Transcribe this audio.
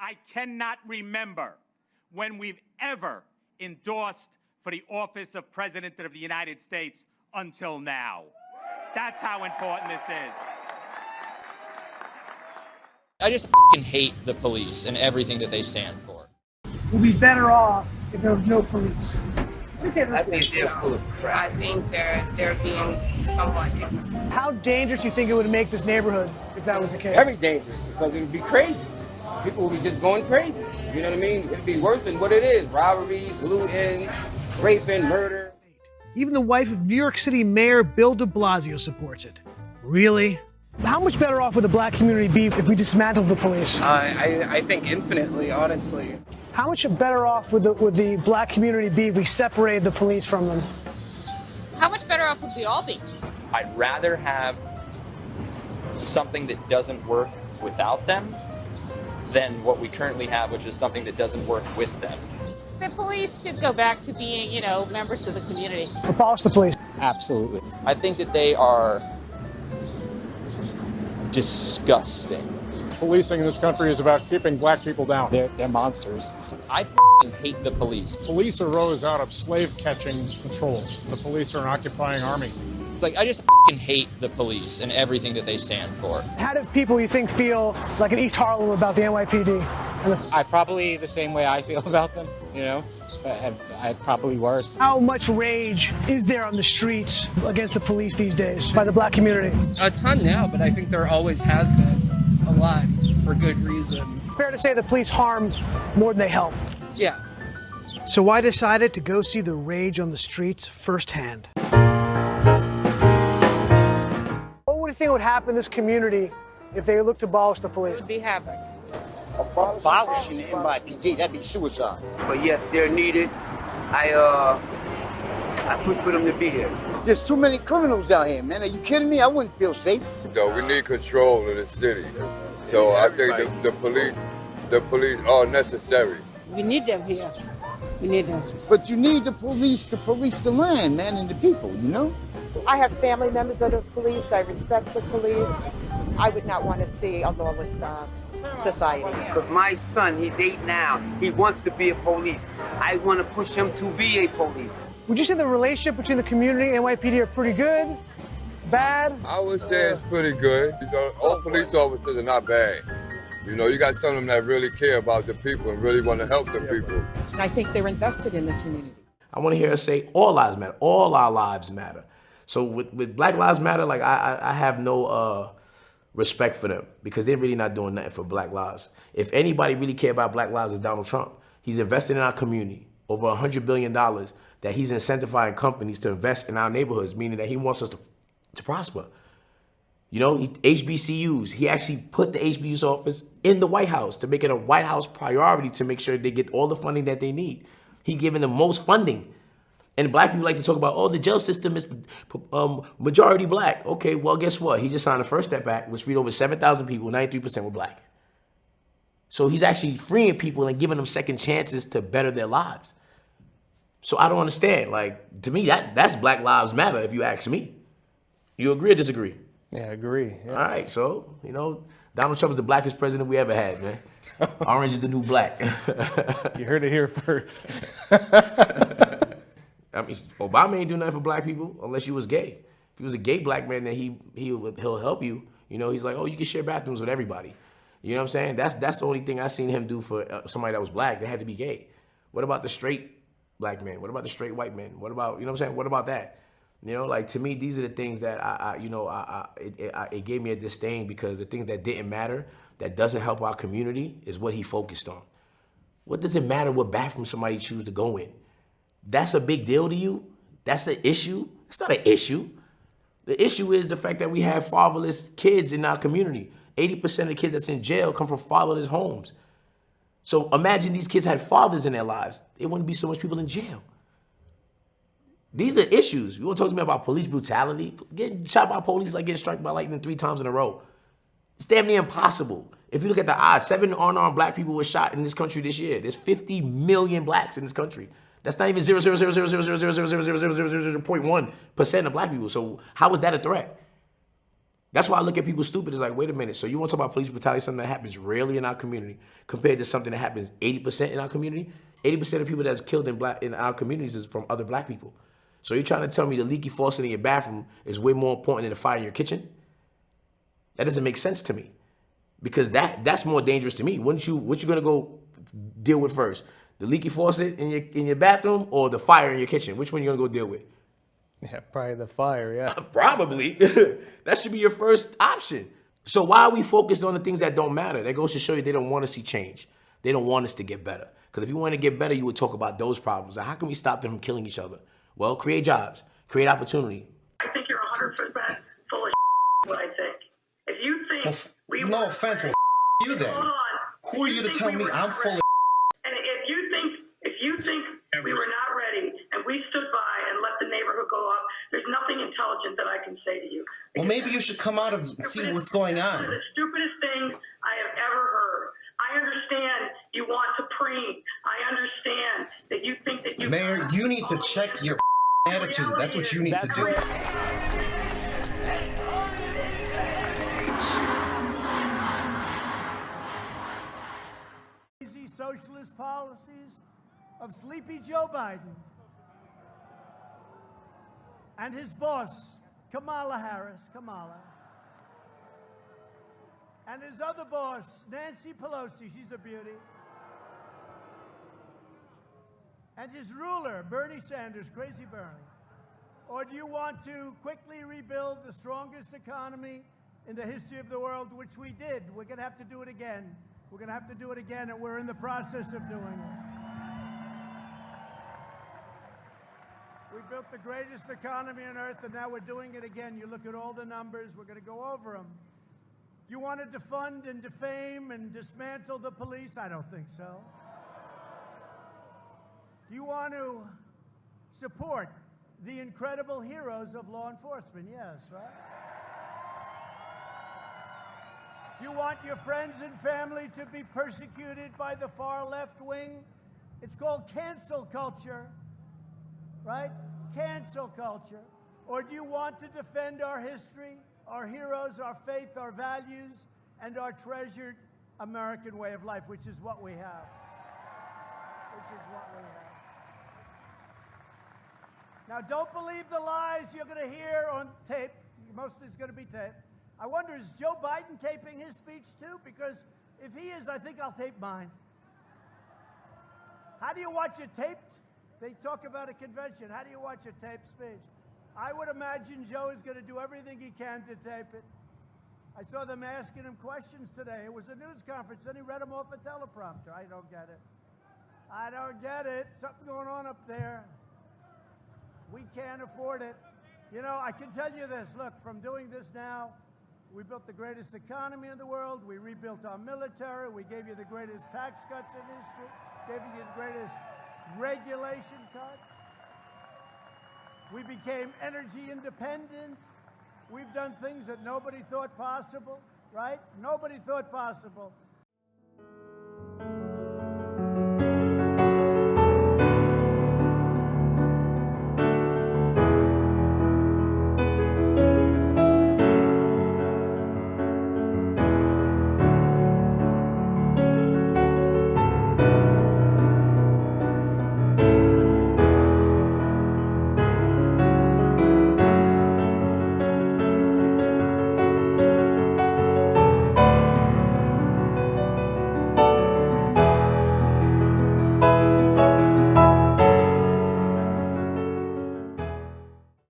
I cannot remember when we've ever endorsed for the office of President of the United States until now. That's how important this is. I just f***ing hate the police and everything that they stand for. We'll be better off if there was no police. I think they're full of crap. I think they're being somewhat ignorant. How dangerous do you think it would make this neighborhood if that was the case? Very dangerous, because it would be crazy. People would be just going crazy. You know what I mean? It'd be worse than what it is. Robberies, looting, raping, murder. Even the wife of New York City Mayor Bill de Blasio supports it. Really? How much better off would the black community be if we dismantled the police? I think infinitely, honestly. How much better off would the black community be if we separated the police from them? How much better off would we all be? I'd rather have something that doesn't work without them than what we currently have, which is something that doesn't work with them. The police should go back to being, members of the community. Abolish the police. Absolutely. I think that they are disgusting. Policing in this country is about keeping black people down. They're monsters. I f***ing hate the police. Police arose out of slave-catching patrols. The police are an occupying army. I just f***ing hate the police and everything that they stand for. How do people, you think, feel like in East Harlem about the NYPD? I probably the same way I feel about them, I probably worse. How much rage is there on the streets against the police these days by the black community? A ton now, but I think there always has been a lot for good reason. Fair to say the police harm more than they help. Yeah. So I decided to go see the rage on the streets firsthand. What would you think would happen in this community if they looked to abolish the police? It would be havoc. Abolishing the NYPD, that'd be suicide. But yes, they're needed. I push for them to be here. There's too many criminals out here, man. Are you kidding me? I wouldn't feel safe. No, we need control of the city. So I think the police are necessary. We need them here. We need them. But you need the police to police the land, man, and the people, I have family members of the police. I respect the police. I would not want to see a lawless society. Because my son, he's 8 now. He wants to be a police. I want to push him to be a police. Would you say the relationship between the community and NYPD are pretty good? Bad? I would say it's pretty good. All police officers are not bad. You got some of them that really care about the people and really want to help the people. And I think they're invested in the community. I want to hear us say all lives matter. All our lives matter. So with Black Lives Matter, I have no respect for them because they're really not doing nothing for black lives. If anybody really care about black lives, it's Donald Trump. He's invested in our community, over $100 billion that he's incentivizing companies to invest in our neighborhoods, meaning that he wants us to prosper. HBCUs, he actually put the HBCU's office in the White House to make it a White House priority to make sure they get all the funding that they need. He giving them most funding. And black people like to talk about, the jail system is majority black. Okay, well, guess what? He just signed the First Step Act, which freed over 7,000 people, 93% were black. So he's actually freeing people and giving them second chances to better their lives. So I don't understand. To me, that's Black Lives Matter, if you ask me. You agree or disagree? Yeah, I agree. Yeah. All right, so, Donald Trump is the blackest president we ever had, man. Orange is the new black. You heard it here first. I mean, Obama ain't do nothing for black people unless you was gay. If he was a gay black man, then he'll help you. He's like, you can share bathrooms with everybody. You know what I'm saying? That's the only thing I seen him do for somebody that was black. They had to be gay. What about the straight black man? What about the straight white man? What about, what I'm saying? What about that? To me, these are the things that it gave me a disdain because the things that didn't matter, that doesn't help our community, is what he focused on. What does it matter what bathroom somebody chooses to go in? That's a big deal to you? That's an issue? It's not an issue. The issue is the fact that we have fatherless kids in our community. 80% of the kids that's in jail come from fatherless homes. So imagine these kids had fathers in their lives. There wouldn't be so much people in jail. These are issues. You want to talk to me about police brutality? Getting shot by police like getting struck by lightning 3 times in a row. It's damn near impossible. If you look at the odds, 7 unarmed black people were shot in this country this year. There's 50 million blacks in this country. That's not even 0.1% of black people. So how is that a threat? That's why I look at people stupid. It's like, wait a minute. So you want to talk about police brutality, something that happens rarely in our community, compared to something that happens 80% in our community? 80% of people that's killed in our communities is from other black people. So you're trying to tell me the leaky faucet in your bathroom is way more important than the fire in your kitchen? That doesn't make sense to me, because that's more dangerous to me. What you gonna go deal with first? The leaky faucet in your bathroom or the fire in your kitchen? Which one you gonna go deal with? Yeah, probably the fire, yeah. Probably. That should be your first option. So why are we focused on the things that don't matter? That goes to show you they don't want to see change. They don't want us to get better. Because if you want to get better, you would talk about those problems. Now, how can we stop them from killing each other? Well, create jobs, create opportunity. I think you're 100% full of what I think. If you think no offense, well, you then. Hold on. Who are you to tell me I'm full of And if you think we were not ready and we stood by and let the neighborhood go up, there's nothing intelligent that I can say to you. Well, maybe you should come out and see what's going on. One of the stupidest things I have ever heard. I understand you want to preen. I understand that you think that you... Mayor, you need to check your attitude. That's what you need to do. Socialist policies of Sleepy Joe Biden and his boss, Kamala Harris, and his other boss, Nancy Pelosi, she's a beauty, and his ruler, Bernie Sanders, crazy Bernie? Or do you want to quickly rebuild the strongest economy in the history of the world, which we did? We're going to have to do it again. We're going to have to do it again, and we're in the process of doing it. We built the greatest economy on earth, and now we're doing it again. You look at all the numbers. We're going to go over them. Do you want to defund and defame and dismantle the police? I don't think so. Do you want to support the incredible heroes of law enforcement? Yes, right? Do you want your friends and family to be persecuted by the far left wing? It's called cancel culture, right? Cancel culture. Or do you want to defend our history, our heroes, our faith, our values, and our treasured American way of life, which is what we have. Now, don't believe the lies you're going to hear on tape. Most of it's going to be taped. I wonder, is Joe Biden taping his speech too? Because if he is, I think I'll tape mine. How do you watch it taped? They talk about a convention. How do you watch a taped speech? I would imagine Joe is going to do everything he can to tape it. I saw them asking him questions today. It was a news conference, and he read them off a teleprompter. I don't get it. I don't get it. Something going on up there. We can't afford it. You know, I can tell you this. Look, from doing this now, we built the greatest economy in the world. We rebuilt our military. We gave you the greatest tax cuts in history. Gave you the greatest regulation cuts. We became energy independent. We've done things that nobody thought possible, right? Nobody thought possible.